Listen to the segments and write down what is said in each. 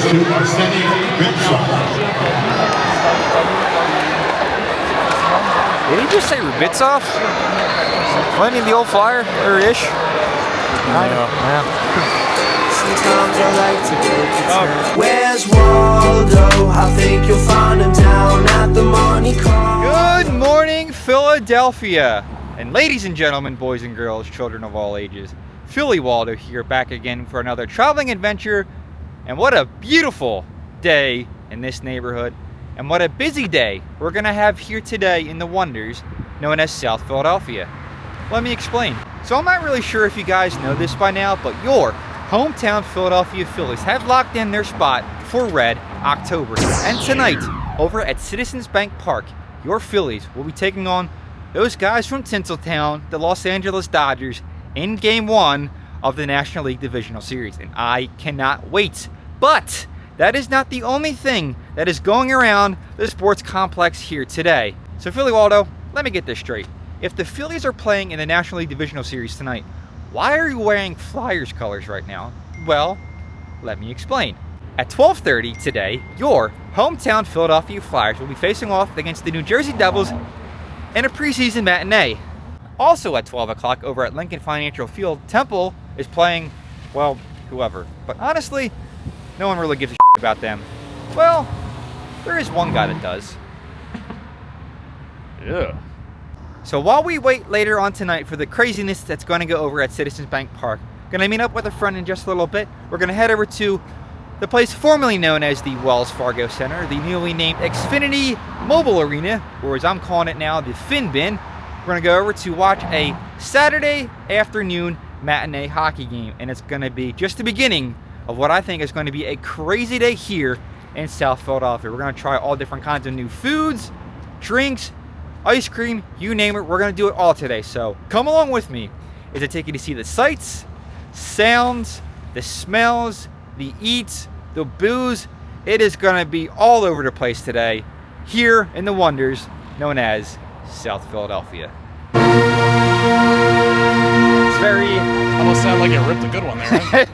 to Brightside. Did he just say Rubitsov? Wasn't he the old Flyer or ish? I know. Sometimes I like to take it down. Where's Waldo? I think you'll find him down at the Monte Carlo. Good morning, Philadelphia. And ladies and gentlemen, boys and girls, children of all ages, PhillyWaldo here, back again for another traveling adventure. And what a beautiful day in this neighborhood. And what a busy day we're going to have here today in the wonders known as South Philadelphia. Let me explain. So I'm not really sure if you guys know this by now, but your hometown Philadelphia Phillies have locked in their spot for Red October. And tonight, over at Citizens Bank Park, your Phillies will be taking on those guys from Tinseltown, the Los Angeles Dodgers, in Game 1 of the National League Divisional Series. And I cannot wait. But that is not the only thing that is going around the sports complex here today. So PhillyWaldo, let me get this straight. If the Phillies are playing in the National League Divisional Series tonight, why are you wearing Flyers colors right now? Well, let me explain. At 12:30 today, your hometown Philadelphia Flyers will be facing off against the New Jersey Devils in a preseason matinee. Also at 12 o'clock over at Lincoln Financial Field, Temple is playing, well, whoever. But honestly, no one really gives a shit about them. Well, there is one guy that does. Yeah. So while we wait later on tonight for the craziness that's going to go over at Citizens Bank Park, going to meet up with a friend in just a little bit. We're going to head over to the place formerly known as the Wells Fargo Center, the newly named Xfinity Mobile Arena, or as I'm calling it now, the Fin Bin. We're going to go over to watch a Saturday afternoon matinee hockey game, and it's going to be just the beginning of what I think is going to be a crazy day here in South Philadelphia. We're going to try all different kinds of new foods, drinks, ice cream, you name it. We're going to do it all today. So come along with me as I take you to see the sights, sounds, the smells, the eats, the booze. It is going to be all over the place today here in the wonders known as South Philadelphia. It's very... Almost sound like you ripped a good one there, right?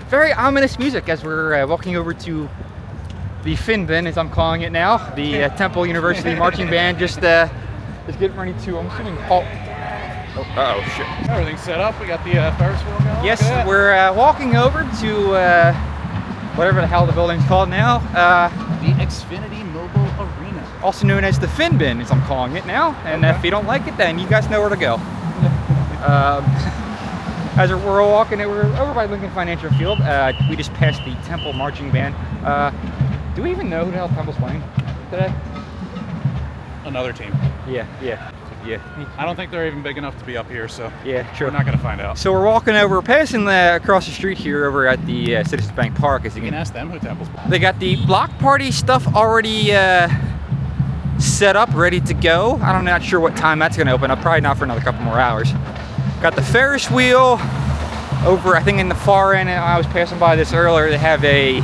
Very ominous music as we're walking over to the Fin Bin, as I'm calling it now. The Temple University Marching Band just getting ready to, I'm assuming, halt. Oh, shit. Everything's set up. We got the Ferris wheel going. Yes, we're walking over to whatever the hell the building's called now. The Xfinity Mobile Arena. Also known as the Fin Bin, as I'm calling it now. And if you don't like it, then you guys know where to go. As we're walking, we're over by Lincoln Financial Field. We just passed the Temple Marching Band. Do we even know who the hell Temple's playing today? Another team. Yeah. I don't think they're even big enough to be up here, so yeah, true. We're not going to find out. So we're walking over, passing across the street here over at the Citizens Bank Park. As you can ask them who Temple's playing. They got the block party stuff already set up, ready to go. I'm not sure what time that's going to open up. Probably not for another couple more hours. Got the Ferris wheel over, I think, in the far end. I was passing by this earlier. They have a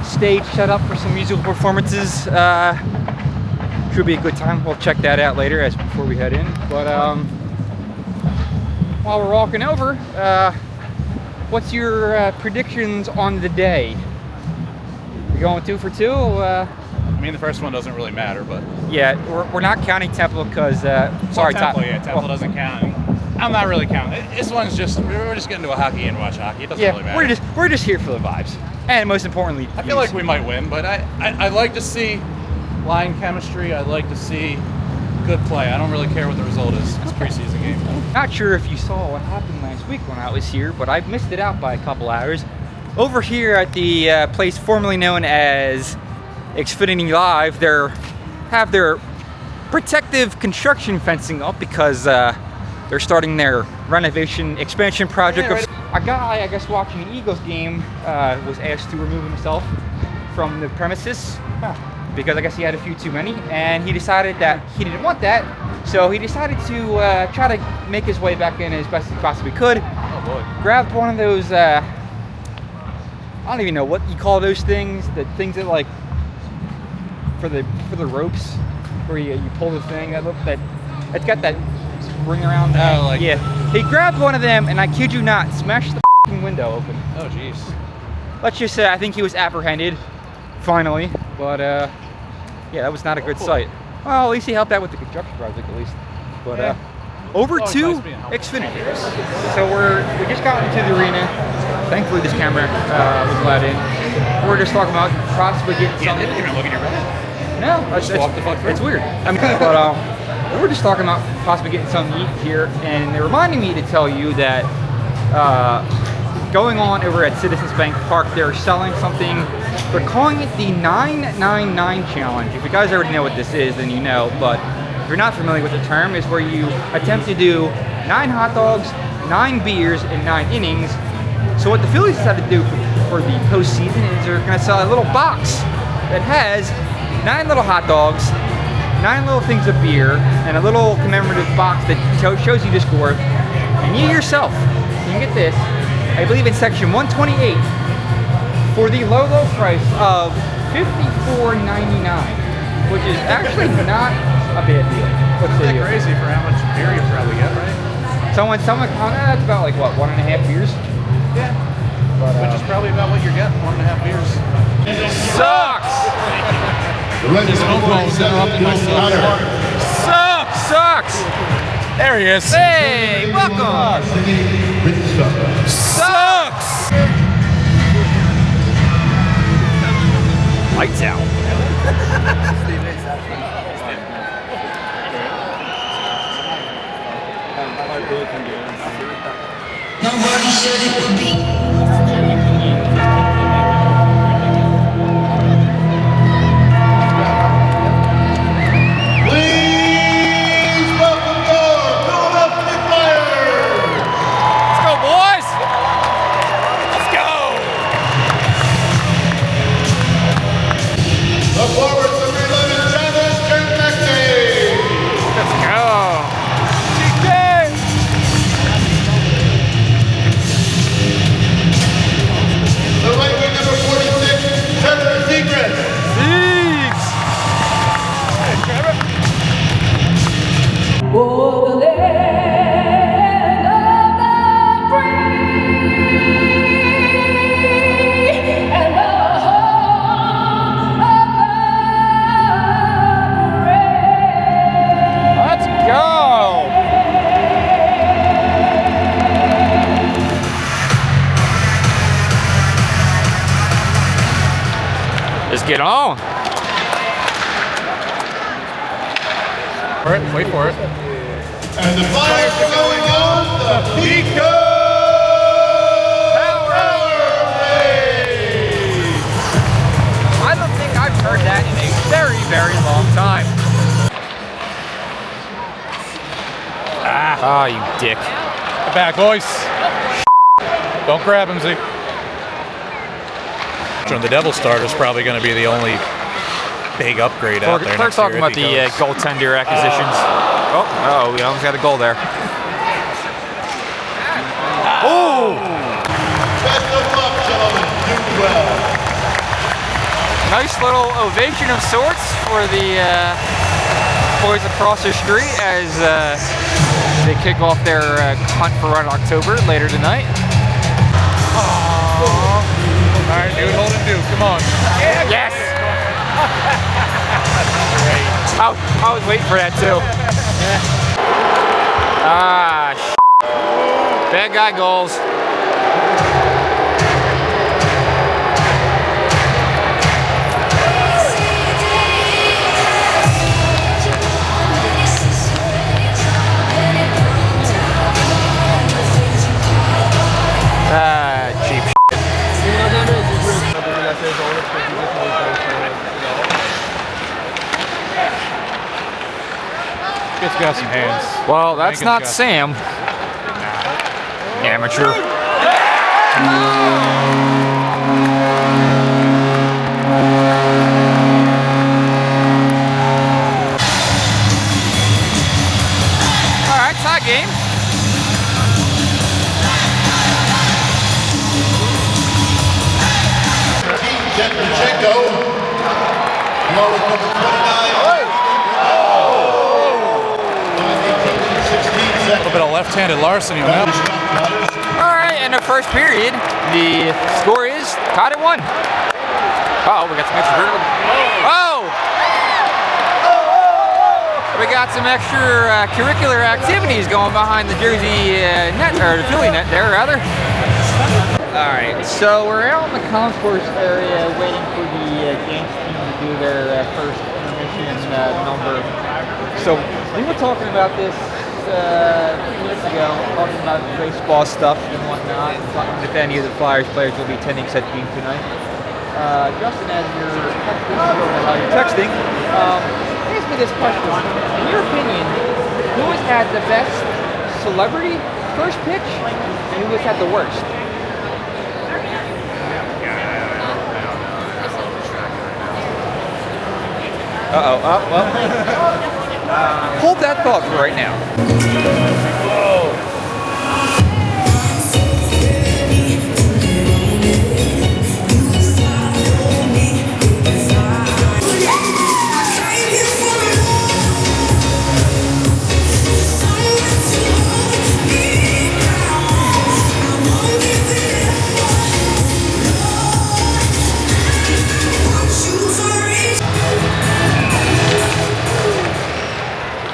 stage set up for some musical performances. Should be a good time. We'll check that out later before we head in. But while we're walking over, what's your predictions on the day? You going 2 for 2? I mean, the first one doesn't really matter, but yeah, we're not counting Temple because sorry, Temple. Yeah, Temple doesn't count. I'm not really counting. This one's just, we're just getting to a hockey game and watch hockey. It doesn't really matter. We're just here for the vibes, and most importantly, I feel like we might win, but I like to see line chemistry. I like to see good play. I don't really care what the result is. It's a preseason game. Not sure if you saw what happened last week when I was here, but I missed it out by a couple hours. Over here at the place formerly known as Xfinity Live, they have their protective construction fencing up because they're starting their renovation expansion project. A guy, I guess, watching an Eagles game was asked to remove himself from the premises because I guess he had a few too many, and he decided that he didn't want that, so he decided to try to make his way back in as best he possibly could. Oh boy. Grabbed one of those, I don't even know what you call those things, the things that like for the ropes, where you pull the thing that it's got that ring around. Yeah. He grabbed one of them, and I kid you not, smashed the window open. Oh jeez. Let's just say I think he was apprehended. finally. But yeah, that was not a good sight. Well, at least he helped out with the construction project at least. But over Always to nice being helpful. Xfinity. So we just got into the arena. Thankfully, this camera was let in. We're just talking about possibly getting something. You're not looking at your back. No, walk the fuck through. it's weird. I mean, but we were just talking about possibly getting something to eat here, and they reminded me to tell you that going on over at Citizens Bank Park, they're selling something. They're calling it the 999 Challenge. If you guys already know what this is, then you know. But if you're not familiar with the term, it's where you attempt to do 9 hot dogs, 9 beers, in 9 innings. So what the Phillies decided to do for the postseason is they're going to sell a little box that has 9 little hot dogs, 9 little things of beer, and a little commemorative box that shows you the score. And you yourself can get this, I believe in section 128, for the low, low price of $54.99, which is actually not a bad deal. What's Isn't that crazy for how much beer you probably get, right? Someone, that's about like what, 1.5 beers? Yeah. But, Which is probably about what you're getting, 1.5 beers. Sucks! This phone call was interrupting my Sucks! There he is. Hey, welcome! Sucks! Lights out. Nobody said it would be. Please welcome your Philadelphia Flyers. Let's go, boys! Let's go! The forwards of 11 Travis Kernmacki. Let's go! The right wing number 46, Trevor Zegras. Seeds! Oh, the land of the free and the home of the brave. Let's go! Let's get on. All right, wait for it. And the Flyers are going on the Pico Power Race. I don't think I've heard that in a very, very long time. Ah, you dick. Get back, boys. Don't grab him, Z. The Devil Starter's probably going to be the only big upgrade out there. We're talking about the goaltender acquisitions. Oh, we almost got a goal there. Oh! Best of luck, gentlemen. Do well. Nice little ovation of sorts for the boys across the street as they kick off their hunt for Red October later tonight. All right, dude, hold it, dude. Come on. Yes! I was waiting for that too. Bad guy goals. Cheap shit. It's got some hands. Well, that's not Sam. Amateur. All right, tie game. Jevchenko, along with number 29. 16 A little bit of left-handed larceny on that. All right, in the first period, the score is tied at 1. Oh, we got some extra. Oh! We got some extra curricular activities going behind the Jersey net, or the Philly net there, rather. All right, so we're out in the concourse area waiting for the Yankees team to do their first intermission number. So we were talking about this a few minutes ago, talking about baseball stuff and whatnot, and talking if any of the Flyers players will be attending said game tonight. Justin, as you're texting, I don't know how you're texting, ask me this question. In your opinion, who has had the best celebrity first pitch and who has had the worst? Uh-oh, well. Hold that thought for right now.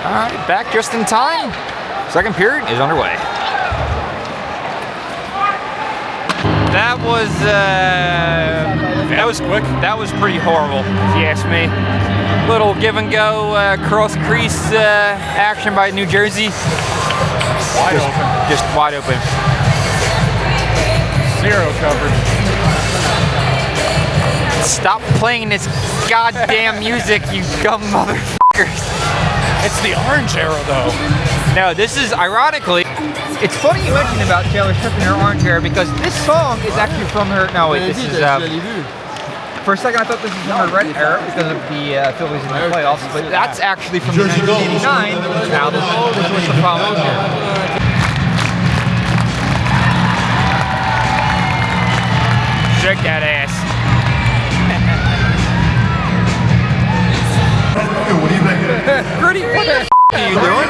All right, back just in time. Second period is underway. That was quick. That was pretty horrible, if you ask me. Little give and go cross crease action by New Jersey. Just wide open. Zero coverage. Stop playing this goddamn music, you dumb motherfuckers. It's the orange arrow, though. No, this is, ironically, it's funny you mentioned about Taylor Swift and her orange hair because this song is actually from her, no wait, this is, for a second I thought this was from her red era because of the Phillies in the playoffs, but that's actually from the 1989 album, which was the following year. Shake that ass. What do you think? Gritty, what the f*** are you doing?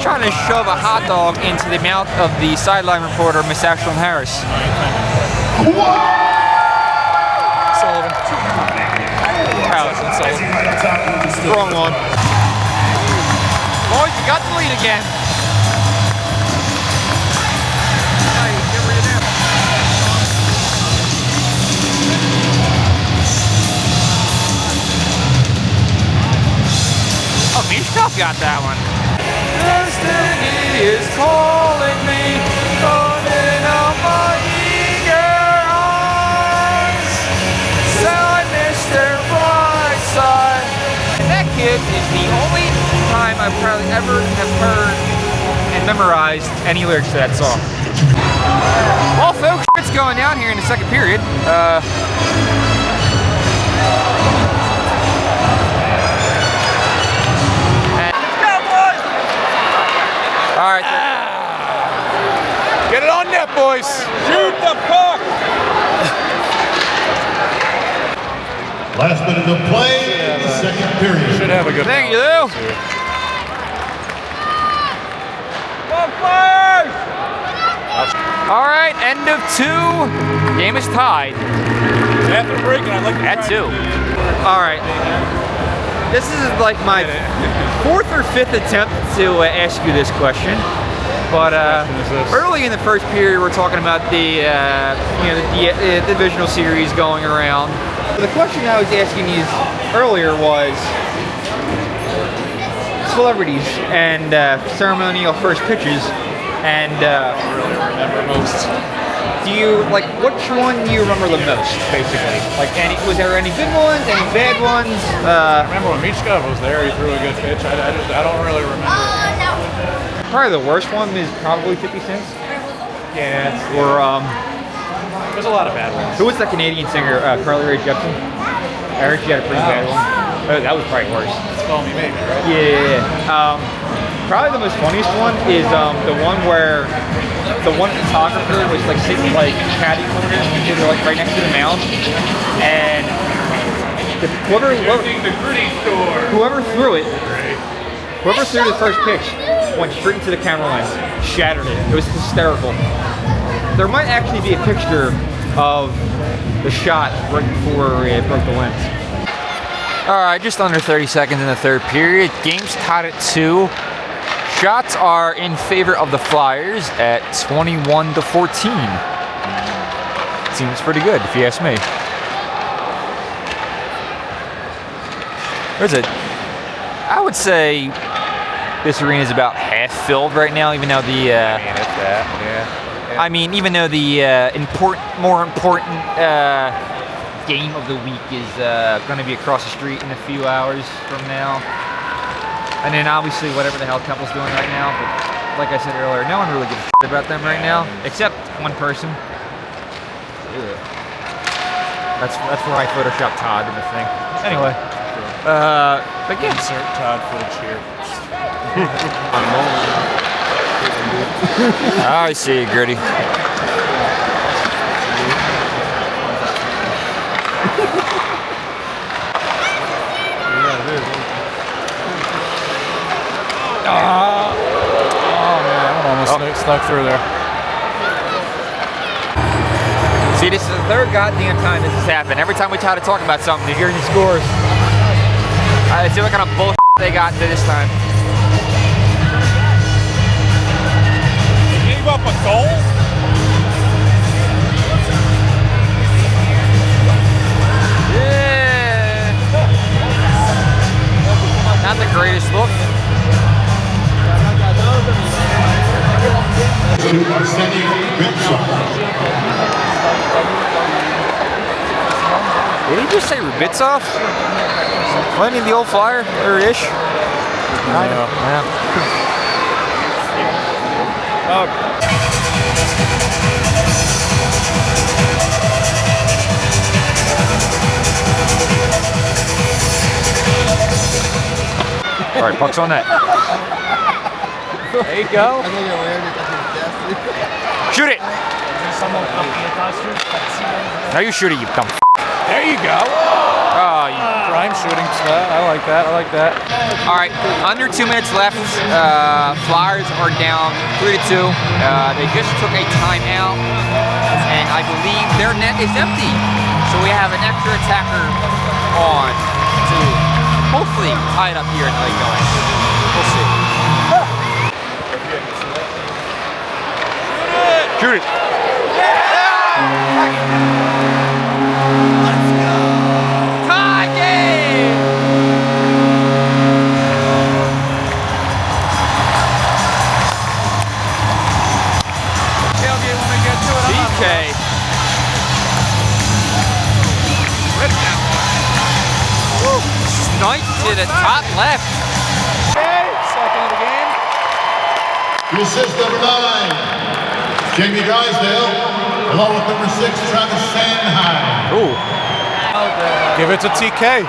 Trying to shove a hot dog into the mouth of the sideline reporter, Miss Ashlyn Harris. Sullivan. Wrong one. Boys, you got the lead again. Oh, Mishkov got that one. Destiny is calling me, running out my eager eyes. Sound Mr. Brightside. And that kid is the only time I probably ever have heard and memorized any lyrics to that song. Well, folks, it's going down here in the second period. All right. Get it on net, boys. Shoot the puck. Last minute of play, second period. Should have a good. Thank you, Lou. All right, end of two. Game is tied. After the break, and I'd like to At two. All right. This is like my fourth or fifth attempt to ask you this question, but early in the first period, we're talking about the the divisional series going around. The question I was asking you earlier was celebrities and ceremonial first pitches, and I don't really remember most. do you like which one do you remember the most, basically? Like, was there any good ones, any bad ones? I remember when Michkov was there, he threw a good pitch. I don't really remember. Probably the worst one is probably 50 Cent. Yeah, Or there's a lot of bad ones. who was that Canadian singer? Carly Rae Jepsen. I heard she had a pretty bad one. Oh, that was probably worse. It's Call Me Maybe, right? Yeah. Probably the most funniest one is the one where the one photographer was like sitting like caddy corner, they were like right next to the mound, and whoever threw the first pitch went straight into the camera lens, shattered it. It was hysterical. There might actually be a picture of the shot right before it broke the lens. All right, just under 30 seconds in the third period. Game's tied at 2. Shots are in favor of the Flyers at 21-14. Seems pretty good, if you ask me. I would say this arena is about half filled right now, even though the. If that, yeah. I mean, even though the more important game of the week is going to be across the street in a few hours from now, and then obviously whatever the hell Temple's doing right now. But like I said earlier, no one really gives a shit about them right now, except one person. Ugh. That's where I photoshopped Todd in the thing. Anyway, but yeah. Insert Todd footage here. I see, Gritty. Oh man, I almost snuck through there. See, this is the third goddamn time this has happened. Every time we try to talk about something, New Jersey scores. Let's see what kind of bullshit they got this time. They gave up a goal? Yeah. Not the greatest look. Did he just say Rubitsov? Wasn't he the old Flyer or ish? I know. All right, puck's on that. There you go. Shoot it! Now you shoot it, you dumb f***. There you go. Oh, you... Prime shooting. I like that. I like that. All right, under 2 minutes left. Flyers are down 3-2. They just took a timeout, and I believe their net is empty. So we have an extra attacker on to hopefully tie it up here and let it going. We'll see. Shoot it. Let's go. Tie game. Tailgate when we get to it. DK. Snipe to the top left. Second of the game. To assist number 9. Jamie Drysdale, along with number 6, Travis Sanheim. Ooh. Give it to TK.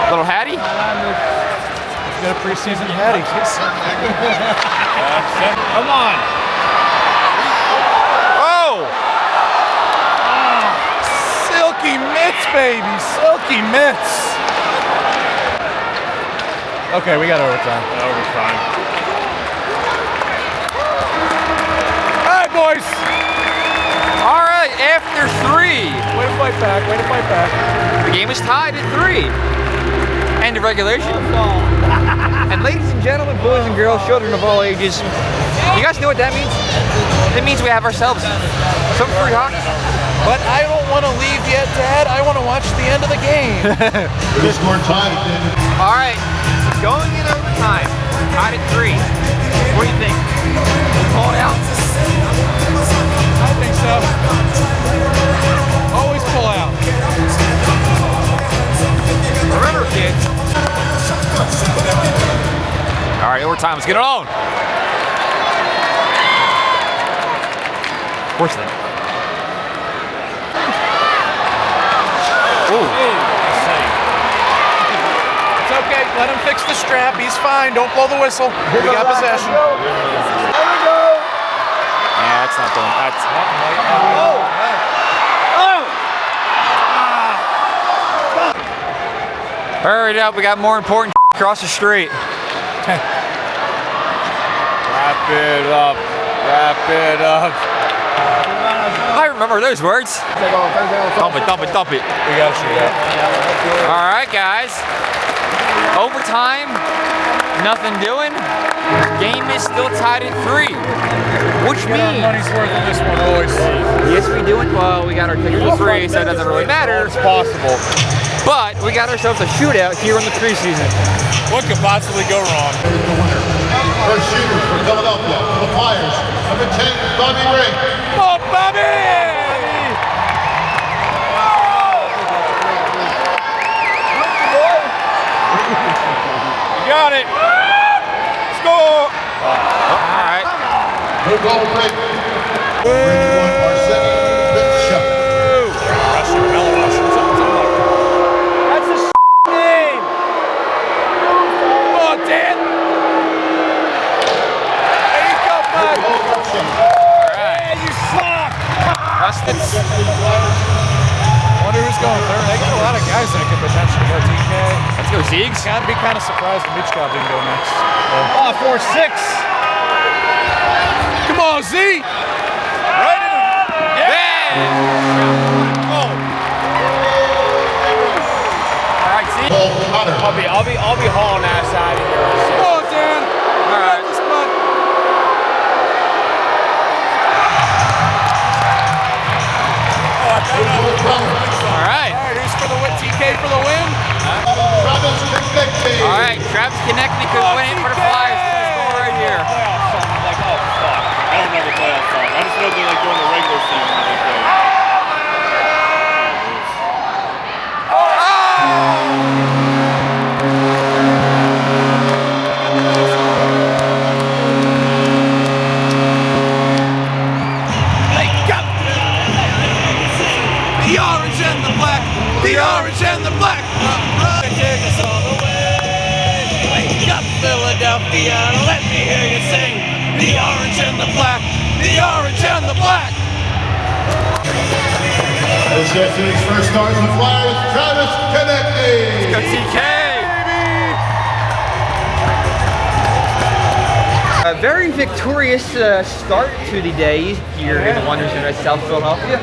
Little Hattie. Let's get a preseason Hattie. Come on. Oh! Silky mitts, baby. Silky mitts. Okay, we got overtime. Overtime. All right, boys. All right, after 3. Way to fight back. Way to fight back. The game is tied at 3. End of regulation. And ladies and gentlemen, boys and girls, children of all ages, you guys know what that means? It means we have ourselves some free hockey. But I don't want to leave yet, Dad. I want to watch the end of the game. The score tied at the end. All right, going in overtime, tied at 3. What do you think? Call it out. I think so. Always pull out. Remember, kids. All right, overtime. Let's get it on. Of course not. Ooh. It's okay. Let him fix the strap. He's fine. Don't blow the whistle. We got possession. Yeah, that's not going. That's. Hurry it up. We got more important across the street. Wrap it up. Wrap it up. I remember those words. Dump it, dump it, dump it. We got you. Yeah. All right, guys. Overtime, nothing doing. Game is still tied at 3, which Get our means money's worth in this one, boys. yes, we do it. Well, we got our tickets for free, so it doesn't really matter. It's possible. But we got ourselves a shootout here in the preseason. What could possibly go wrong? Here's the winner. First shooter for Philadelphia, for the Flyers, number 10, Bobby Ray. Oh, Bobby! Got it. Score. All right. No goal break. Bridge one, Marseille, Bishop. Russian, Belarusian, something like that. That's a name. Come on, Dan. There you go, bud. Hey, you suck. Rustin. Wonder who's going third. They got a lot of guys that could potentially go TK. Let's go, Ziegs. I'd be kind of surprised if Michkov didn't go next. Oh, 4-6. Come on, Z! Right in the... Yeah. Oh. All right, Ziegs. Paul Cotter. I'll be hauling ass out of here. Come on, Dan. All right. This bud. All right. All right, who's for the win? TK for the win? Travis Konecny. All right. Travis Konecny could win it for the Flyers. This is score right here. Playoff song. I'm like, oh, fuck. I don't remember playoff song. I just know they like during the regular season when they play. Wake up! The orange and the black. The orange and the black. Take us all the way. Wake up, Philadelphia. Let me hear you sing. The orange and the black. The orange and the black. This yesterday's first stars of the Flyers, Travis Konecny. Go TK. A very victorious start to the day here in the Wonders in South Philadelphia.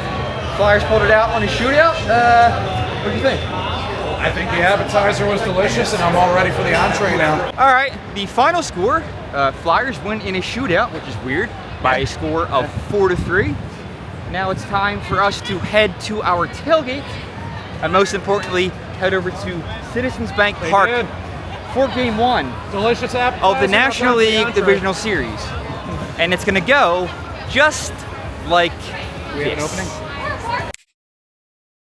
Flyers pulled it out on a shootout. What do you think? I think the appetizer was delicious, and I'm all ready for the entree now. All right, the final score, Flyers win in a shootout, which is weird, by a score of 4-3. Now it's time for us to head to our tailgate, and most importantly, head over to Citizens Bank They Park did. for Game 1 Delicious appetizer. of the National That's the League entree. Divisional Series. And it's gonna go just like We have an this. opening?